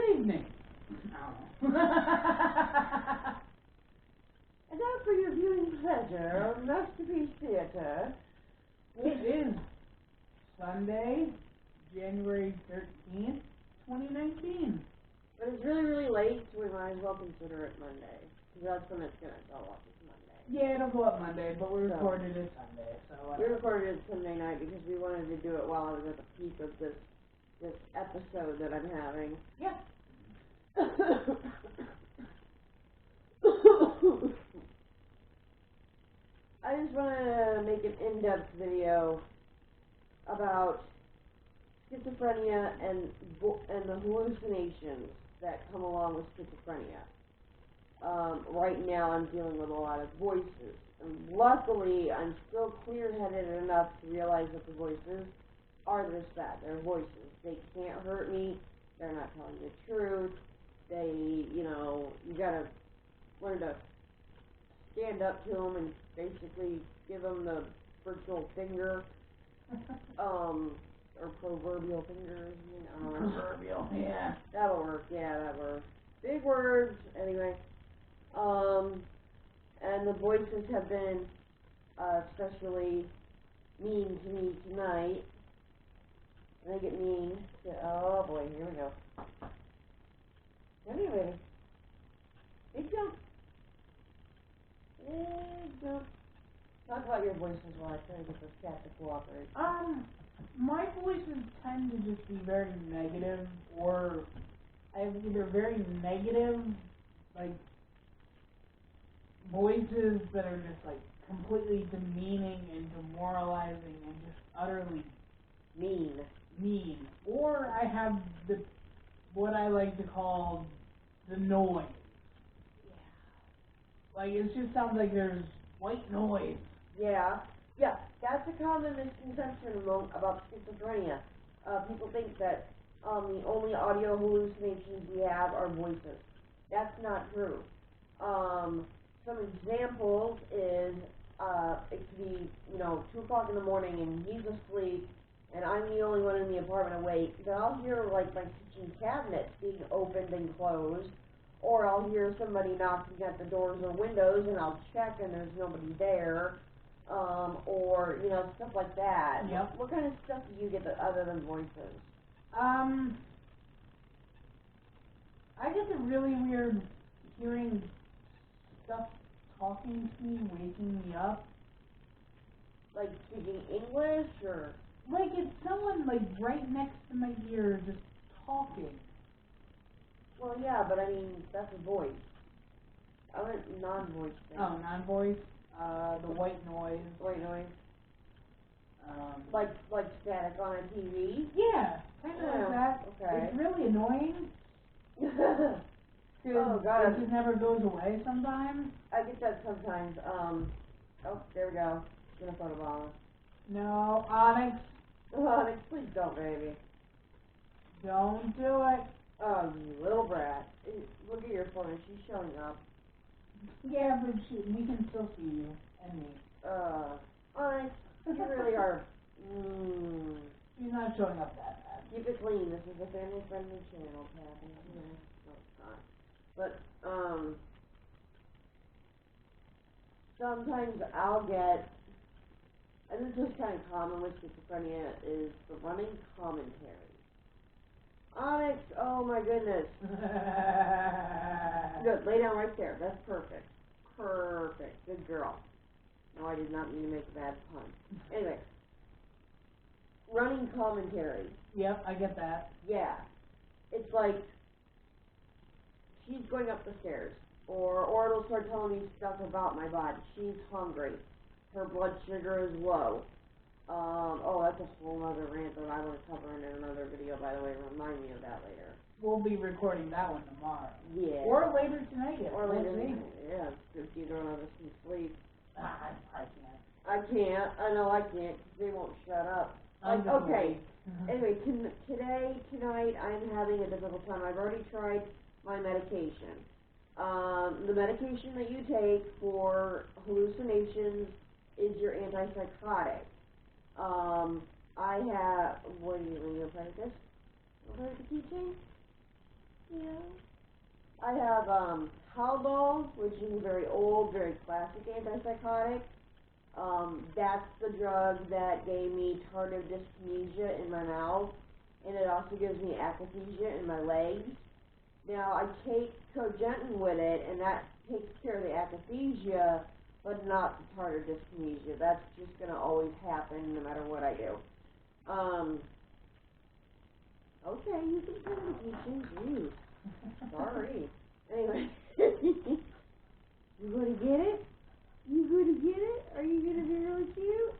Good evening. And now for your viewing pleasure of Masterpiece Theater. It is Sunday, January 13th, 2019. But it's really, really late, so we might as well consider it Monday. Because that's when it's going to go up, is Monday. Yeah, it'll go up Monday, but we recorded it Sunday, so... We recorded it Sunday night because we wanted to do it while I was at the peak of this episode that I'm having. Yeah. I just want to make an in-depth video about schizophrenia and the hallucinations that come along with schizophrenia. Right now I'm dealing with a lot of voices. And luckily, I'm still clear-headed enough to realize that the voices are just that. They're voices. They can't hurt me. They're not telling the truth. They, you gotta learn to stand up to them and basically give them the virtual finger, or proverbial finger, Proverbial, yeah. That'll work, yeah, that works. Big words, anyway. And the voices have been especially mean to me tonight. And they get mean to, oh boy, here we go. Come here, baby. Big jump. Big jump. Talk about your voices while I try to get this cat to cooperate. My voices tend to just be very negative, or I have either very negative, like, voices that are just, like, completely demeaning and demoralizing and just utterly mean, or I have what I like to call the noise. Yeah. Like, it just sounds like there's white noise. Yeah, that's a common misconception about schizophrenia. People think that the only audio hallucinations we have are voices. That's not true. Some examples is, it could be, 2 o'clock in the morning and he's asleep and I'm the only one in the apartment awake. Then I'll hear, like, my kitchen cabinets being opened and closed, or I'll hear somebody knocking at the doors or windows and I'll check and there's nobody there, or, stuff like that. Yep. What kind of stuff do you get other than voices? I get the really weird hearing stuff talking to me, waking me up. Like speaking English, or? Like it's someone, like, right next to my ear just talking. Well, yeah, but I mean, that's a voice. I went non-voice thing. Oh, non-voice? The white noise. White noise. Like static on a TV? Yeah, kind of like that. Okay. It's really annoying. Oh, God. It just never goes away sometimes. I get that sometimes. Oh, there we go. I'm gonna photobomb. No, Onyx. Onyx, please don't, baby. Don't do it. Oh, you little brat. Look at your phone. She's showing up. Yeah, but we can still see you and me. Onyx, you really are. She's not showing up that bad. Keep it clean. This is a family-friendly channel, Kathy. No, it's not. But, sometimes I'll get, and this is kind of common with schizophrenia, is the running commentary. Onyx, oh my goodness. Good, lay down right there. That's perfect. Perfect. Good girl. No, I did not mean to make a bad pun. Anyway, running commentary. Yep, I get that. Yeah. It's like she's going up the stairs, or it'll start telling me stuff about my body. She's hungry. Her blood sugar is low. That's a whole other rant that I want to cover in another video, by the way. Remind me of that later. We'll be recording that one tomorrow. Yeah. Or later tonight. Or later tonight. Yeah, if either one of us can sleep. I can't. I can't. I know I can't, because they won't shut up. Okay. Anyway, tonight, I'm having a difficult time. I've already tried my medication. The medication that you take for hallucinations is your antipsychotic. I have, what do you mean, you'll play with this? You'll play with the keychain? Yeah. I have Haldol, which is a very old, very classic antipsychotic. That's the drug that gave me tardive dyskinesia in my mouth, and it also gives me akathisia in my legs. Now, I take cogentin with it, and that takes care of the akathisia, but not the tardive dyskinesia. That's just going to always happen no matter what I do. Okay, you can put medication, jeez. Sorry. Anyway. You gonna get it? You gonna get it? Are you gonna be really cute?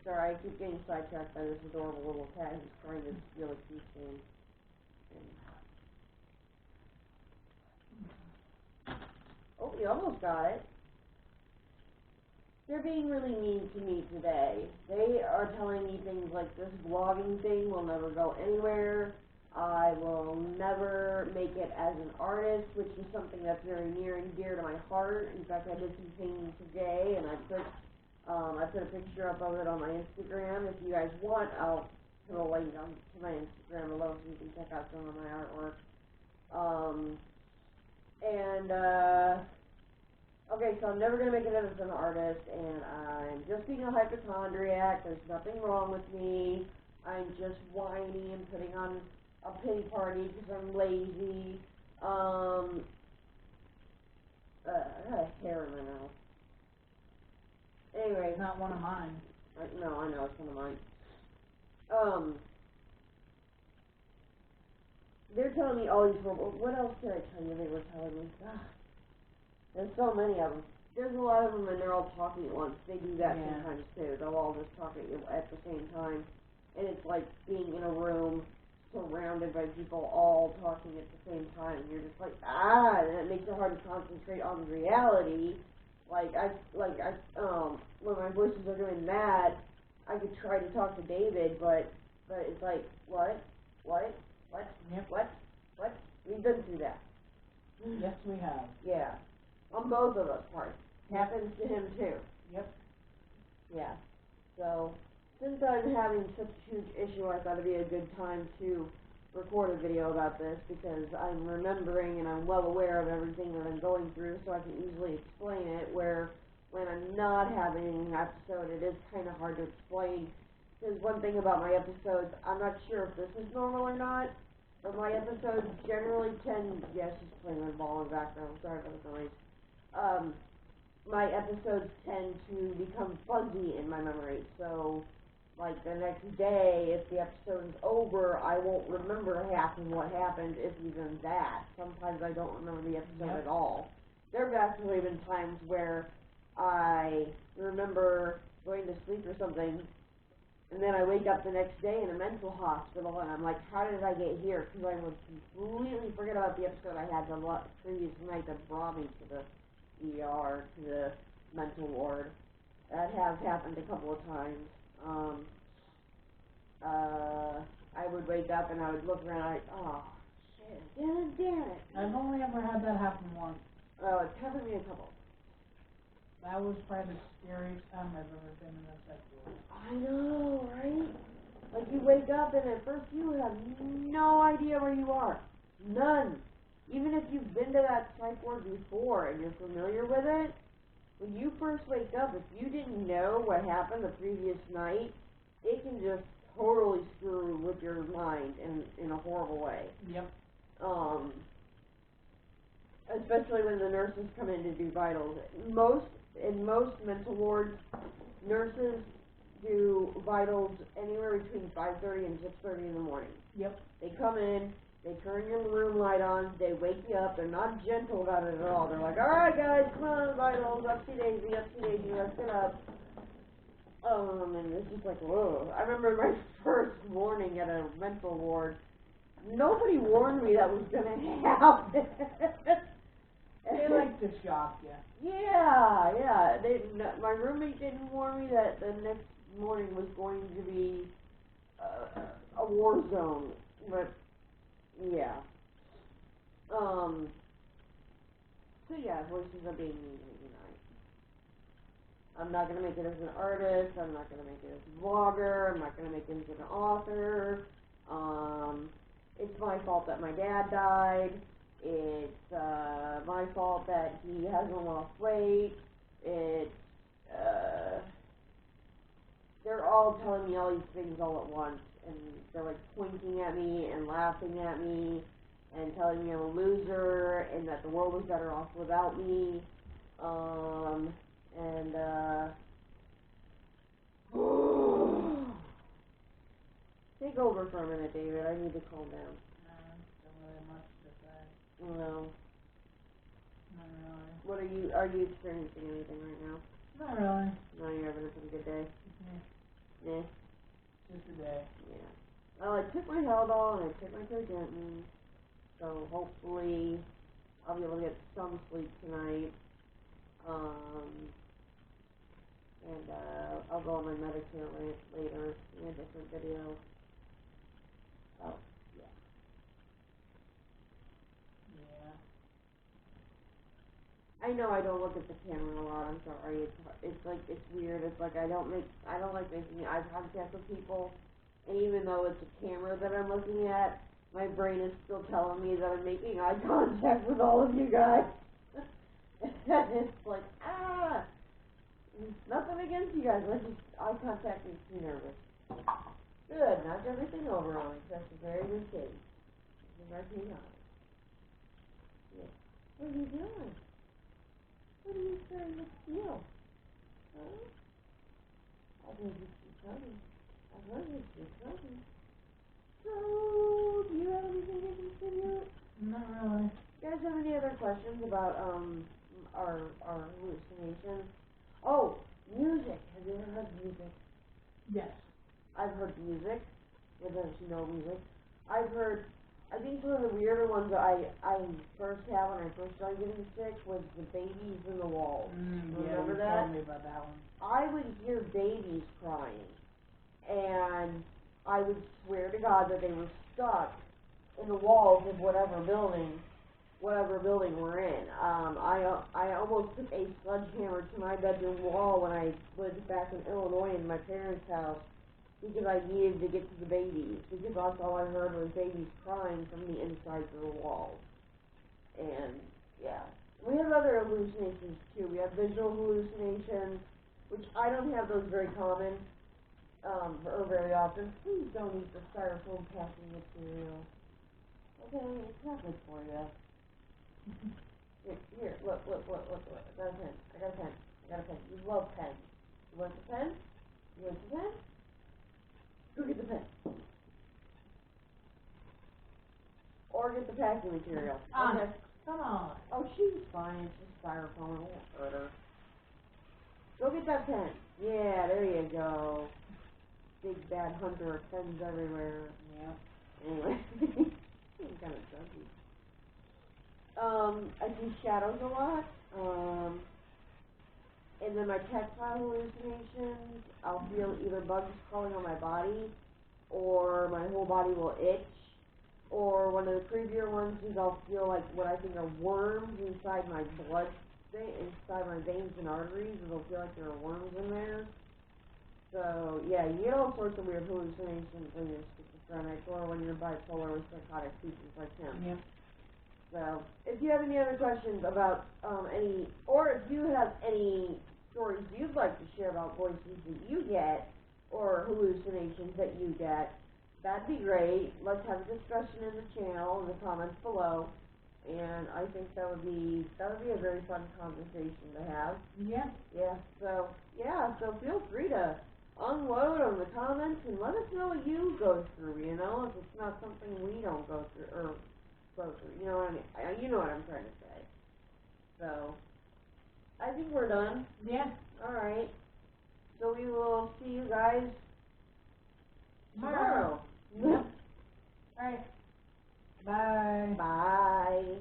Sorry, I keep getting sidetracked by this adorable little cat who's trying to steal a keychain. Oh, we almost got it. They're being really mean to me today. They are telling me things like this vlogging thing will never go anywhere. I will never make it as an artist, which is something that's very near and dear to my heart. In fact, I did some painting today, and I put a picture up of it on my Instagram. If you guys want, I'll put a link to my Instagram below so you can check out some of my artwork. Okay, so I'm never going to make it as an artist, and I'm just being a hypochondriac. There's nothing wrong with me. I'm just whiny and putting on a pity party because I'm lazy. I got a hair in my mouth. Anyway. Not one of mine. No, I know, it's one of mine. They're telling me all these horrible... What else did I tell you they were telling me? There's so many of them. There's a lot of them, and they're all talking at once. They do that sometimes, too. They'll all just talk at the same time. And it's like being in a room surrounded by people all talking at the same time. And you're just like, and it makes it hard to concentrate on reality. When my voices are doing that, I could try to talk to David, but it's like, what? Yep. What? We've been through that. Yes, we have. Yeah. On both of us parts. Happens to him too. Yep. Yeah. So, since I'm having such a huge issue, I thought it'd be a good time to record a video about this because I'm remembering and I'm well aware of everything that I'm going through, so I can easily explain it, where when I'm not having an episode, it is kind of hard to explain. Because one thing about my episodes, I'm not sure if this is normal or not, but my episodes generally tend, yes, she's playing with a ball in the background, sorry for the noise. My episodes tend to become fuzzy in my memory, so like the next day, if the episode is over, I won't remember half of what happened, if even that. Sometimes I don't remember the episode at all. There have actually been times where I remember going to sleep or something, and then I wake up the next day in a mental hospital, and I'm like, how did I get here? Because I would completely forget about the episode I had the previous night that brought me to the ER, to the mental ward. That has happened a couple of times. I would wake up and I would look around and I'd, oh, shit, damn it. I've only ever had that happen once. Oh, it's happened to me a couple. That was probably the scariest time I've ever been in a psych ward. I know, right? Like you wake up and at first you have no idea where you are. None. Even if you've been to that psych ward before and you're familiar with it, when you first wake up, if you didn't know what happened the previous night, it can just totally screw with your mind in a horrible way. Yep. Especially when the nurses come in to do vitals. In most mental wards, nurses do vitals anywhere between 5:30 and 6:30 in the morning. Yep. They come in, they turn your room light on, they wake you up, they're not gentle about it at all. They're like, alright guys, come on, vitals, upsy-daisy, let's get up. And it's just like, whoa. I remember my first morning at a mental ward, nobody warned me that was going to happen. They like to shock you. Yeah. My roommate didn't warn me that the next morning was going to be a war zone. But, yeah. So, yeah, voices are being mean tonight. I'm not going to make it as an artist. I'm not going to make it as a vlogger. I'm not going to make it as an author. it's my fault that my dad died. It's my fault that he hasn't lost weight. It's they're all telling me all these things all at once, and they're like pointing at me and laughing at me and telling me I'm a loser and that the world was better off without me. Take over for a minute, David. I need to calm down. Don't really much to say. No. Not really. What are you experiencing anything right now? Not really. No, you're having a pretty good day. Yeah. Yeah. Just a day. Yeah. Well, I took my Haldol and I took my Cogentin, so hopefully I'll be able to get some sleep tonight. And I'll go on my Medicare rant later in a different video. Oh, yeah. Yeah. I know I don't look at the camera a lot. I'm sorry. It's like it's weird. It's like I don't like making eye contact with people, and even though it's a camera that I'm looking at, my brain is still telling me that I'm making eye contact with all of you guys. It's like nothing against you guys. I just eye contact makes me nervous. Good. Knocked everything over on me. That's a very good case. Working on it. Yeah. What are you doing? What are you starting to feel? Huh? I heard it's your cousin. I heard it's your cousin. So, do you have anything to contribute? Not really. You guys have any other questions about our hallucinations? Oh, music. Have you ever heard music? Yes. I've heard music. Whether you know music. I think some of the weirder ones that I first had when I first started getting sick was the babies in the walls. Remember you that? told me about that one. I would hear babies crying, and I would swear to God that they were stuck in the walls of whatever building we're in. I almost took a sledgehammer to my bedroom wall when I lived back in Illinois in my parents' house, because I needed to get to the babies, because that's all I heard was babies crying from the insides of the walls. And, yeah. We have other hallucinations, too. We have visual hallucinations, which I don't have those very common, or very often. Please don't eat the styrofoam packing material. Okay, it's not good for you. Here, look. I got a pen. You love pens. You want the pen? Go get the pen. Or get the packing material. Okay. Come on. Oh, she's fine. It's just styrofoam. It won't hurt her. Go get that pen. Yeah, there you go. Big bad hunter of pens everywhere. Yeah. Anyway. I'm kind of junky. I do shadows a lot. And then my tactile hallucinations, I'll feel either bugs crawling on my body, or my whole body will itch, or one of the creepier ones is I'll feel like what I think are worms inside my blood, inside my veins and arteries. It'll feel like there are worms in there. So, yeah, you get all sorts of weird hallucinations when you're schizophrenic, or when you're bipolar with psychotic features like him. Yep. So, if you have any other questions about or if you have any stories you'd like to share about voices that you get, or hallucinations that you get, that'd be great. Let's have a discussion in the channel, in the comments below, and I think that would be a very fun conversation to have. Yeah. So feel free to unload on the comments and let us know what you go through, if it's not something we don't go through, you know what I mean? You know what I'm trying to say. So, I think we're done. Yeah. Alright. So we will see you guys tomorrow. Yep. Alright. Bye. Bye.